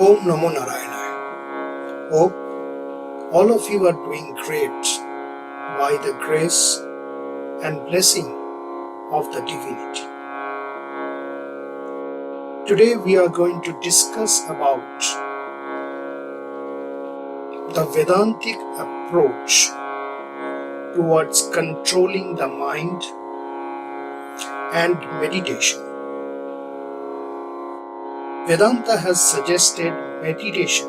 Om Namha Naranaya. Hope all of you are doing great by the grace and blessing of the divinity. Today we are going to discuss about the Vedantic approach towards controlling the mind and meditation. Vedanta has suggested meditation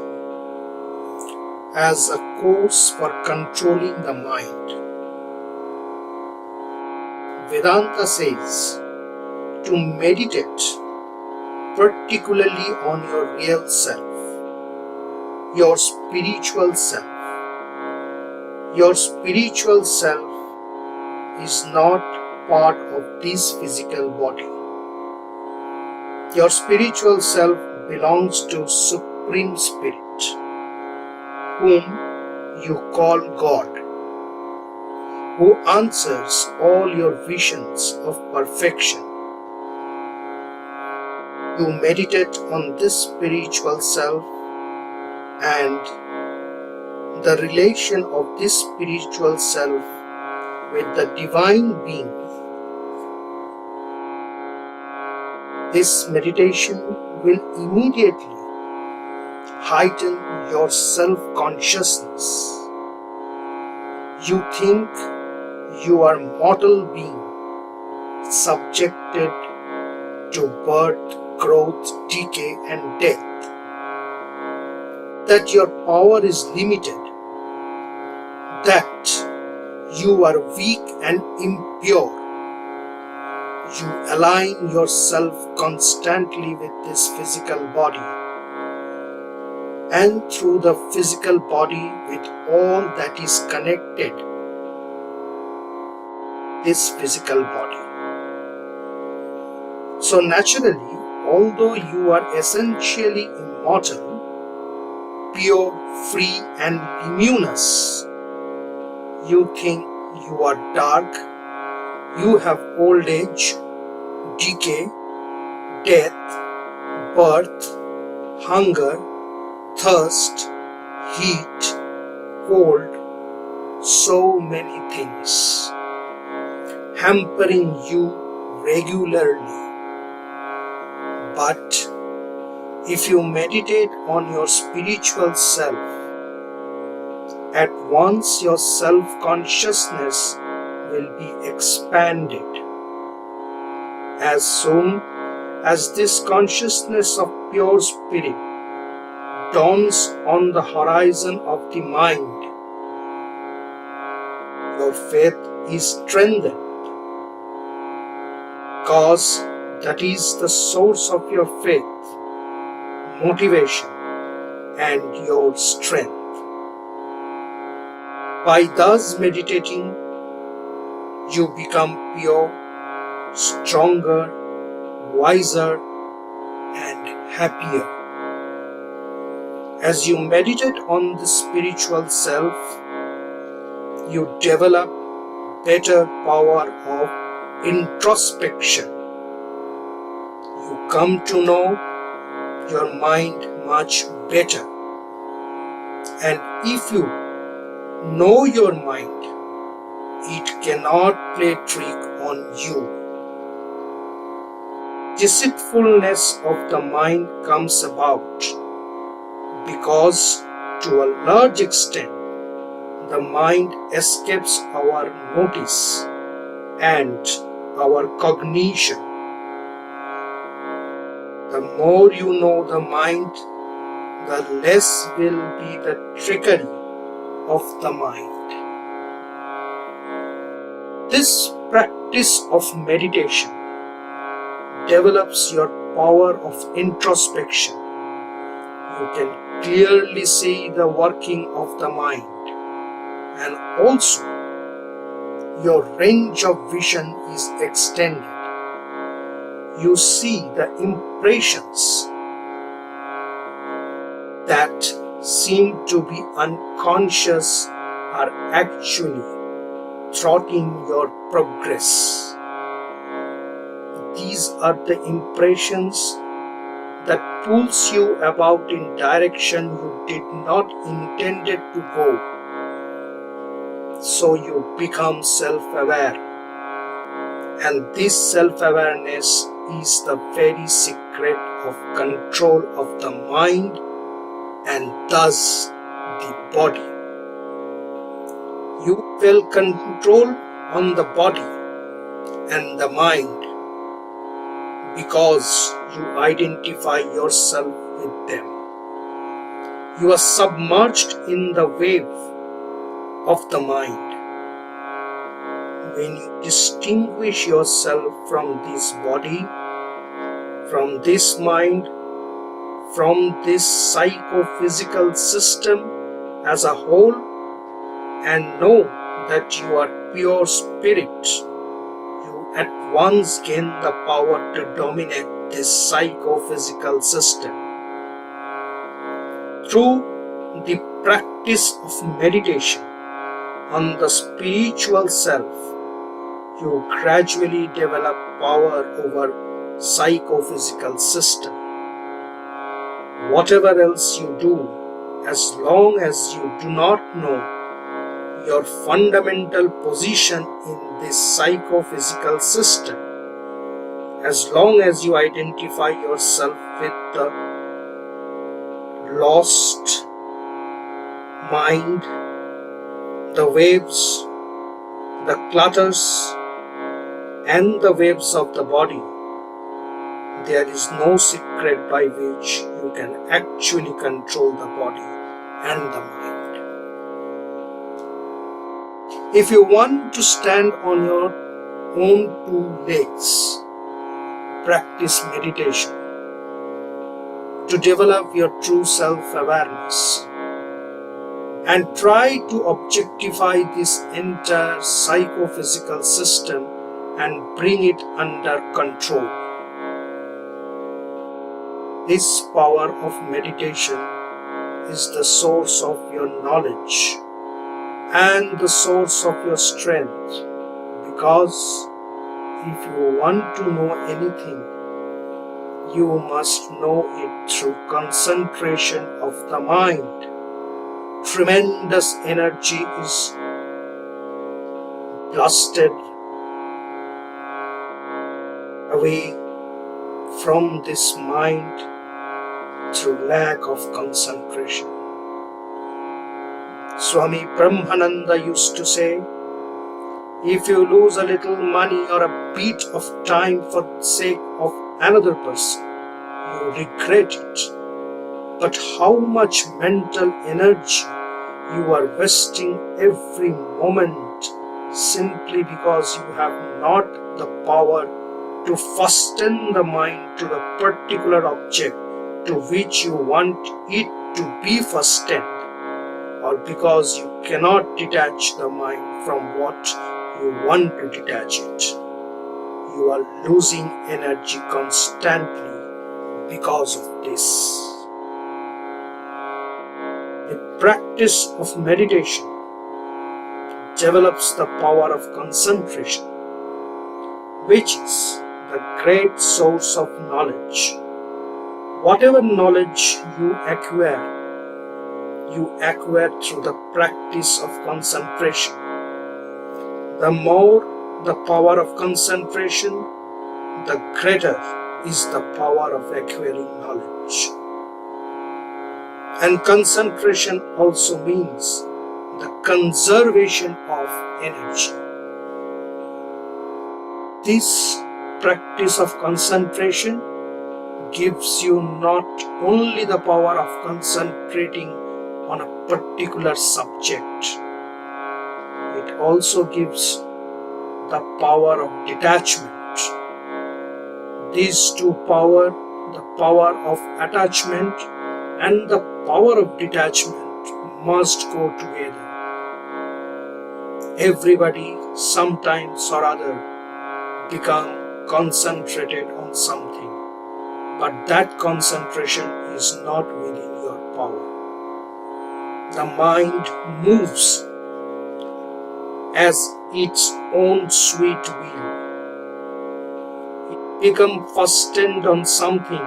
as a course for controlling the mind. Vedanta says to meditate particularly on your real self, your spiritual self. Your spiritual self is not part of this physical body. Your spiritual self belongs to Supreme Spirit, whom you call God, who answers all your visions of perfection. You meditate on this spiritual self and the relation of this spiritual self with the divine being. This meditation will immediately heighten your self-consciousness. You think you are mortal being, subjected to birth, growth, decay and death, that your power is limited, that you are weak and impure. You align yourself constantly with this physical body, and through the physical body with all that is connected this physical body. So naturally, although you are essentially immortal, pure, free and luminous, you think you are dark, you have old age, decay, death, birth, hunger, thirst, heat, cold, so many things hampering you regularly. But if you meditate on your spiritual self, at once your self-consciousness will be expanded. As soon as this consciousness of pure spirit dawns on the horizon of the mind, your faith is strengthened, because that is the source of your faith, motivation and your strength. By thus meditating, you become pure, stronger, wiser and happier. As you meditate on the spiritual self, you develop better power of introspection. You come to know your mind much better. And if you know your mind, it cannot play trick on you. Deceitfulness of the mind comes about because, to a large extent, the mind escapes our notice and our cognition. The more you know the mind, the less will be the trickery of the mind. This practice of meditation develops your power of introspection. You can clearly see the working of the mind, and also your range of vision is extended. You see the impressions that seem to be unconscious are actually thwarting your progress. These are the impressions that pulls you about in direction you did not intended to go. So you become self-aware. And this self-awareness is the very secret of control of the mind and thus the body. You will control on the body and the mind because you identify yourself with them. You are submerged in the wave of the mind. When you distinguish yourself from this body, from this mind, from this psychophysical system as a whole, and know that you are pure spirit, you at once gain the power to dominate this psychophysical system. Through the practice of meditation on the spiritual self, you gradually develop power over psychophysical system. Whatever else you do, as long as you do not know your fundamental position in this psychophysical system, as long as you identify yourself with the lost mind, the waves, the clutters, and the waves of the body, there is no secret by which you can actually control the body and the mind. If you want to stand on your own two legs, practice meditation to develop your true self-awareness and try to objectify this entire psychophysical system and bring it under control. This power of meditation is the source of your knowledge and the source of your strength, because if you want to know anything, you must know it through concentration of the mind. Tremendous energy is blasted away from this mind through lack of concentration. Swami Brahmananda used to say, if you lose a little money or a bit of time for the sake of another person, you regret it. But how much mental energy you are wasting every moment simply because you have not the power to fasten the mind to the particular object to which you want it to be fastened, or because you cannot detach the mind from what you want to detach it. You are losing energy constantly because of this. The practice of meditation develops the power of concentration, which is the great source of knowledge. Whatever knowledge you acquire through the practice of concentration. The more the power of concentration, the greater is the power of acquiring knowledge. And concentration also means the conservation of energy. This practice of concentration gives you not only the power of concentrating on a particular subject, it also gives the power of detachment. These two powers, the power of attachment and the power of detachment, must go together. Everybody, sometimes or other, become concentrated on something, but that concentration is not within your power. The mind moves as its own sweet will. It becomes fastened on something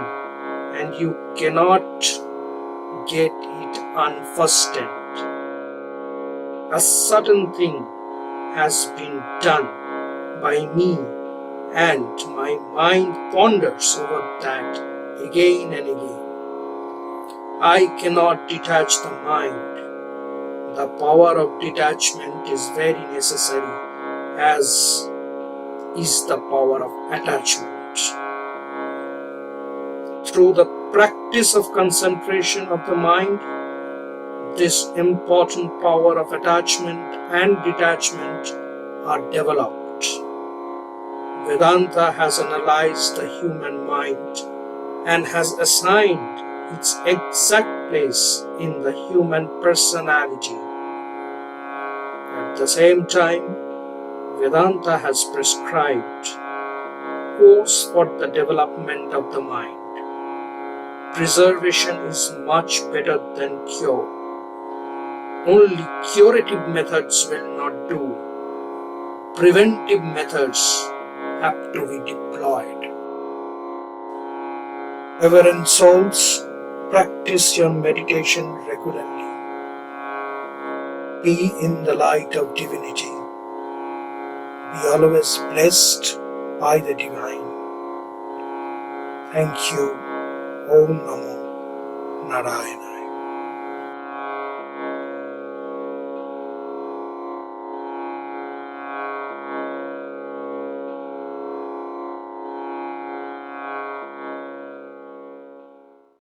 and you cannot get it unfirsted. A certain thing has been done by me, and my mind ponders over that again and again. I cannot detach the mind. The power of detachment is very necessary, as is the power of attachment. Through the practice of concentration of the mind, this important power of attachment and detachment are developed. Vedanta has analyzed the human mind and has assigned its exact place in the human personality. At the same time, Vedanta has prescribed course for the development of the mind. Preservation is much better than cure. Only curative methods will not do. Preventive methods have to be deployed. Reverent souls, practice your meditation regularly. Be in the light of divinity. Be always blessed by the divine. Thank you. Om Namo Narayana.